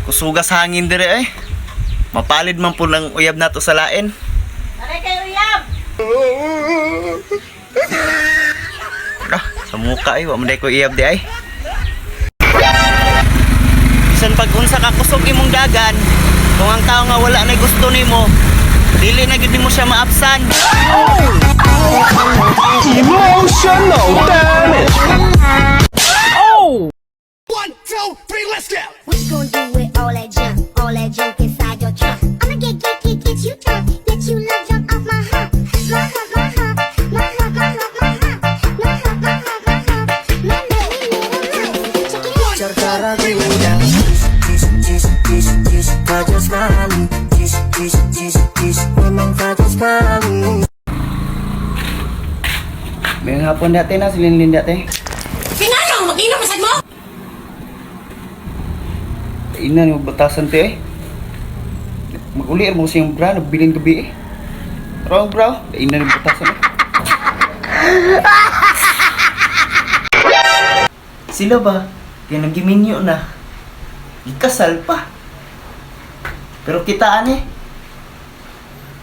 Kusugas hangin dire ay. Mapalid man po ng uyab nato sa lain. Aray kayo uyab! Sa muka ay, wa man day ko uyab di ay. Bisan pag unsa ka kusog imong dagan, kung ang tao nga wala na gusto nimo, dili na gid mo siya maapsan. Emotional damage. Oh! 1, 2, 3, let's go! What you gonna do with all that junk inside your trunk? I'ma get you drunk, get you love drunk off my hump, my hump, my hump, my hump, my hump, my hump, my hump, my hump, my hump. Man, check it out. Cercara vida, kaya sekali, memang kaya sekali. May hapon dati na silinlin dati. Sinayang! Mag-inom masad mo! Ina ni batasan te eh. Mag-uli mo siyang bra nabilin gabi eh. Bro, ina ni batasan eh. Sila ba? Kaya nag-giminyo na. Ikasal pa. Pero kitaan eh.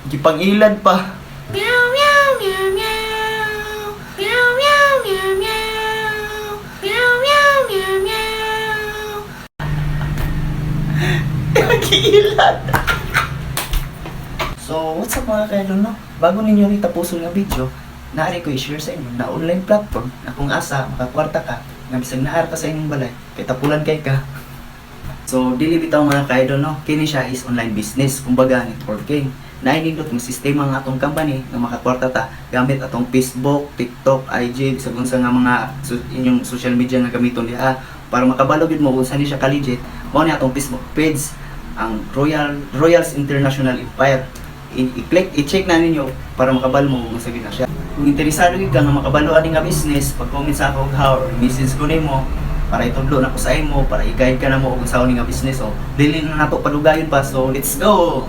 Gipang-ilad pa. Meow, meow, meow, meow. Meow, meow, meow, meow. Meow, meow, meow, meow. Nag-iilad. So, what's up mga kaidol, no? Bago ninyo itapuso nga video, naari ko i-share sa inyo na online platform na kung asa makakwarta ka, nga bisag naar ka sa inyong balay, kay tapulan kay ka. So, dili bitaw mga kaidol, no? Kini siya is online business, kumbaga networking. Nainindot ng sistema ng atong company na makakwarta ta gamit atong Facebook, TikTok, IG, bisag unsa nga mga inyong social media nga gamiton diha para makabalo gid mo kung saan ni siya ka-legit. Mao ni atong Facebook page, ang Royals International Empire. I-click, i-check na ninyo para makabalo mo kung sabi na siya. Kung interesado ka nga makabalo ani nga business, pag-comment sa ako how or message ko nimo para itudlo na ko sa imo, para i-guide ka na mo kung saan nga business. So, dili na nato padugayon pa. So, let's go!